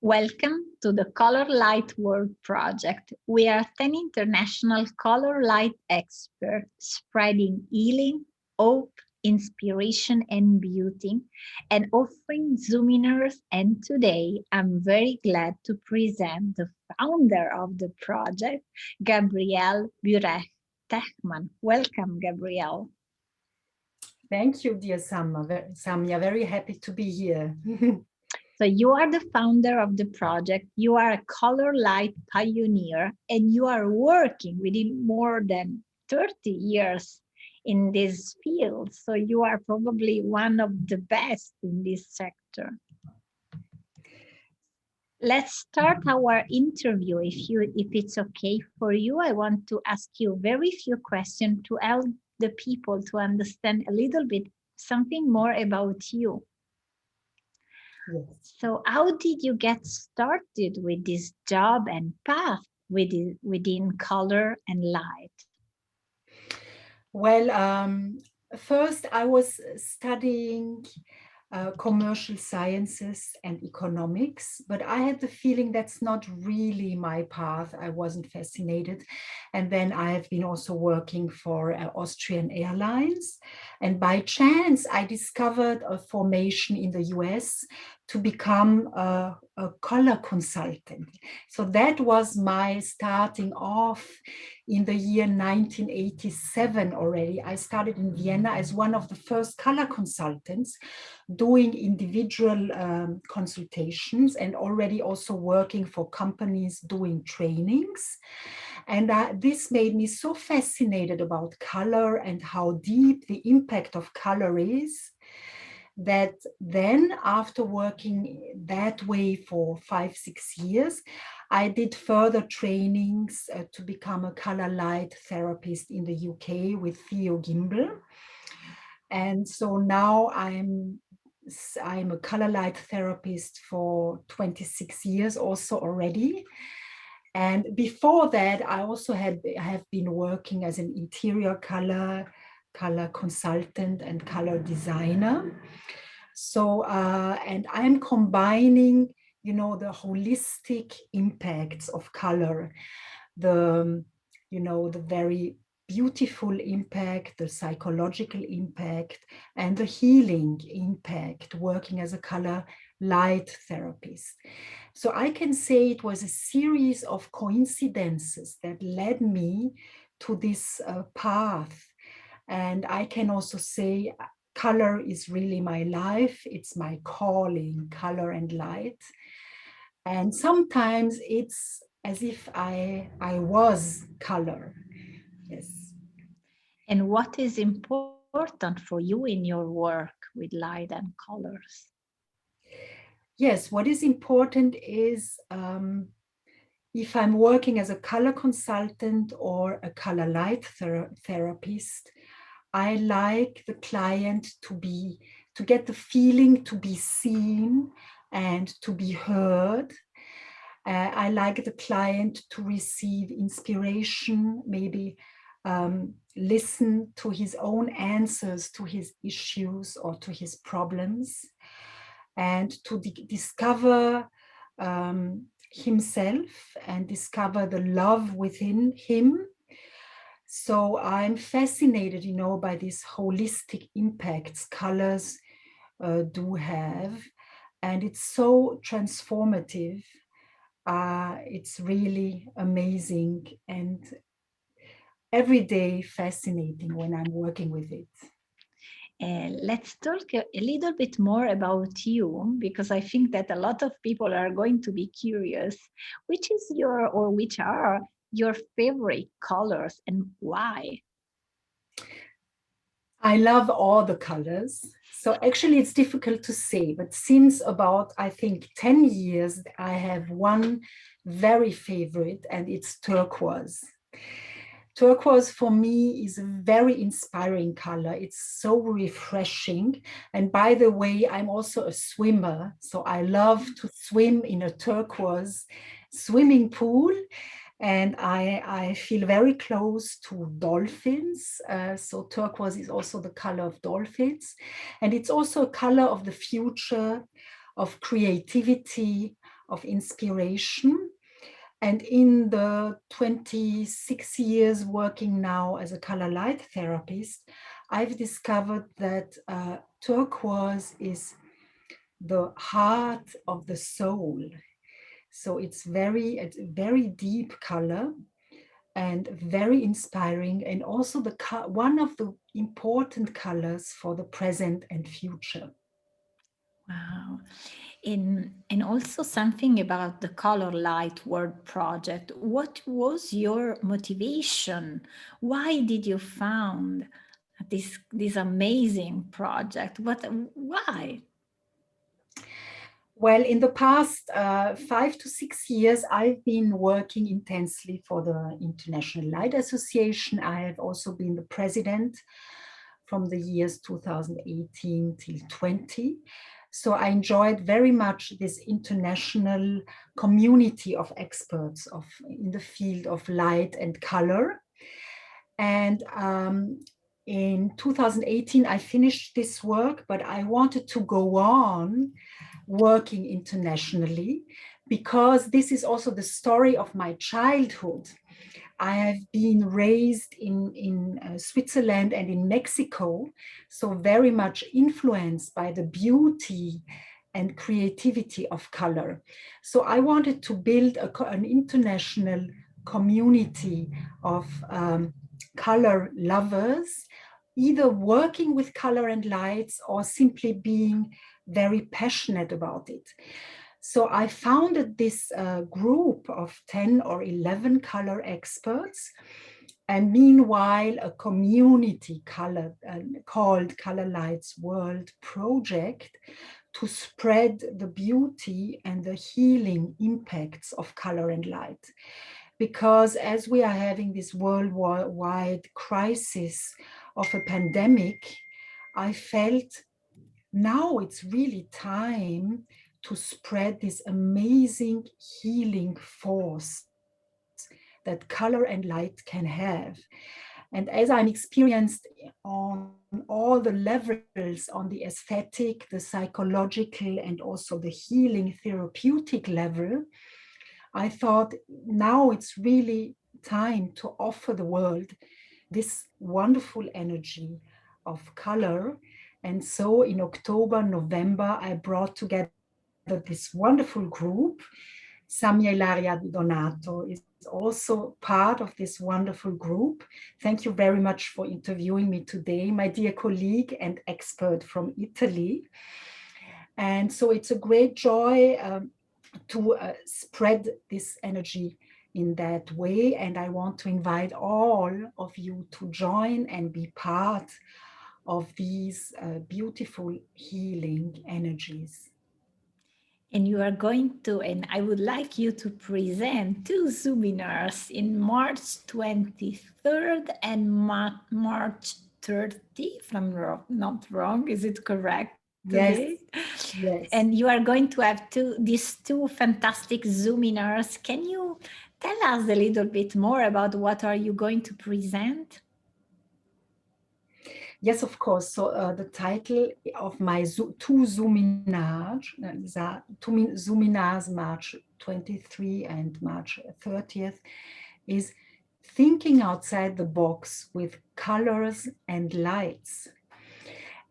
Welcome to the Color Light World Project. We are 10 international color light experts spreading healing, hope, inspiration, and beauty, and offering zoominars. And today I'm very glad to present the founder of the project, Gabrielle Buresch-Teichmann. Welcome, Gabrielle. Thank you, dear Samia. Very happy to be here. So you are the founder of the project, you are a color light pioneer, and you are working within more than 30 years in this field. So you are probably one of the best in this sector. Let's start our interview. If it's okay for you, I want to ask you very few questions to help the people to understand a little bit something more about you. Yes. So how did you get started with this job and path within color and light? Well, first I was studying commercial sciences and economics, but I had the feeling that's not really my path. I wasn't fascinated. And then I have been also working for Austrian Airlines. And by chance, I discovered a formation in the US to become a color consultant. So that was my starting off in the year 1987 already. I started in Vienna as one of the first color consultants, doing individual consultations and already also working for companies doing trainings. And this made me so fascinated about color and how deep the impact of color is, that then after working that way for 5-6 years, I did further trainings to become a color light therapist in the UK with Theo Gimbel. And so now I'm a color light therapist for 26 years also already. And before that, I also have been working as an interior color consultant and color designer. So, and I'm combining, the holistic impacts of color, the very beautiful impact, the psychological impact, and the healing impact, working as a color light therapist. So I can say it was a series of coincidences that led me to this path. And I can also say color is really my life. It's my calling, color and light. And sometimes it's as if I was color. Yes. And what is important for you in your work with light and colors? Yes, what is important is if I'm working as a color consultant or a color light therapist, I like the client to get the feeling to be seen and to be heard. I like the client to receive inspiration, maybe listen to his own answers to his issues or to his problems, and to discover himself and discover the love within him. So I'm fascinated, by these holistic impacts colors do have. And it's so transformative. It's really amazing and every day fascinating when I'm working with it. Let's talk a little bit more about you, because I think that a lot of people are going to be curious. Which are your favorite colors and why? I love all the colors. So actually it's difficult to say, but since about, I think, 10 years, I have one very favorite, and it's turquoise. Turquoise for me is a very inspiring color. It's so refreshing. And by the way, I'm also a swimmer. So I love to swim in a turquoise swimming pool. And I feel very close to dolphins. So turquoise is also the color of dolphins. And it's also a color of the future, of creativity, of inspiration. And in the 26 years working now as a color light therapist, I've discovered that turquoise is the heart of the soul. So it's a very deep color and very inspiring, and also one of the important colors for the present and future. Wow. And also something about the Color Light World project. What was your motivation? Why did you found this amazing project? Why? Well, in the past 5 to 6 years, I've been working intensely for the International Light Association. I have also been the president from the years 2018 till 20. So I enjoyed very much this international community of experts in the field of light and color. And in 2018, I finished this work, but I wanted to go on working internationally, because this is also the story of my childhood. I have been raised in Switzerland and in Mexico, so very much influenced by the beauty and creativity of color. So I wanted to build an international community of color lovers, either working with color and lights or simply being very passionate about it. So I founded this group of 10 or 11 color experts, and meanwhile a community called Color Lights World Project, to spread the beauty and the healing impacts of color and light. Because as we are having this worldwide crisis of a pandemic, I felt now it's really time to spread this amazing healing force that color and light can have. And as I'm experienced on all the levels, on the aesthetic, the psychological, and also the healing therapeutic level, I thought now it's really time to offer the world this wonderful energy of color. And so in October, November, I brought together this wonderful group. Samia Ilaria Di Donato is also part of this wonderful group. Thank you very much for interviewing me today, my dear colleague and expert from Italy. And so it's a great joy to spread this energy in that way. And I want to invite all of you to join and be part of these beautiful healing energies. And you are going to, and I would like you to present 2 zoominars in March 23rd and March 30, if I'm not wrong. Is it correct today? Yes. Yes. And you are going to have these two fantastic zoominars. Can you tell us a little bit more about what are you going to present? Yes, of course. So the title of my two zoominars, March 23 and March 30th, is thinking outside the box with colors and lights.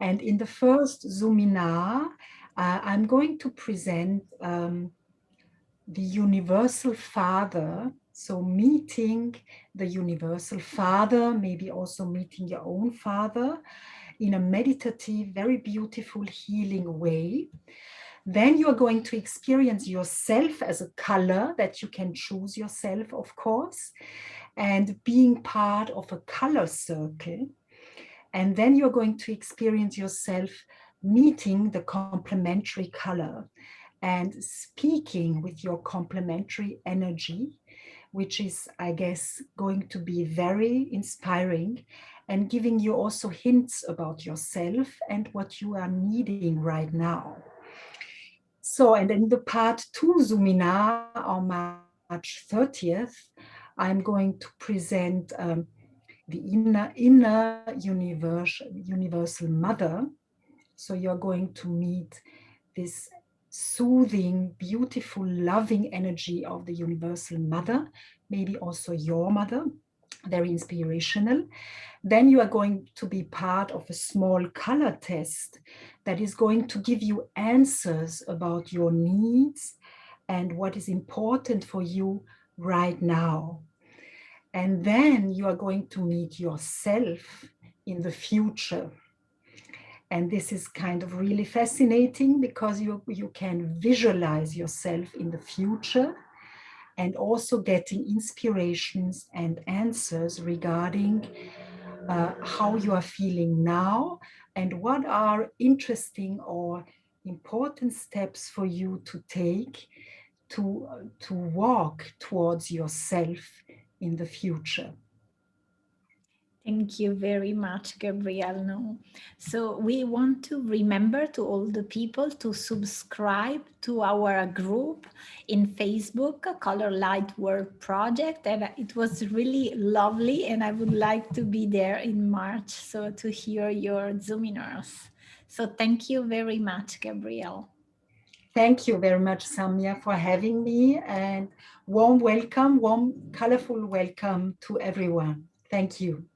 And in the first zoominar, I'm going to present the Universal Father. So meeting the Universal Father, maybe also meeting your own father in a meditative, very beautiful, healing way. Then you are going to experience yourself as a color that you can choose yourself, of course, and being part of a color circle. And then you're going to experience yourself meeting the complementary color and speaking with your complementary energy, which is, I guess, going to be very inspiring and giving you also hints about yourself and what you are needing right now. So, and in the part 2 Zoominar on March 30th, I'm going to present the inner universal mother. So you're going to meet this soothing, beautiful, loving energy of the Universal Mother, maybe also your mother, very inspirational. Then you are going to be part of a small color test that is going to give you answers about your needs and what is important for you right now. And then you are going to meet yourself in the future. And this is kind of really fascinating because you can visualize yourself in the future and also getting inspirations and answers regarding how you are feeling now and what are interesting or important steps for you to take to walk towards yourself in the future. Thank you very much, Gabrielle. No. So we want to remember to all the people to subscribe to our group in Facebook, Color Light Work Project. And it was really lovely. And I would like to be there in March, so to hear your zoominars. So thank you very much, Gabrielle. Thank you very much, Samia, for having me, and warm welcome, warm, colorful welcome to everyone. Thank you.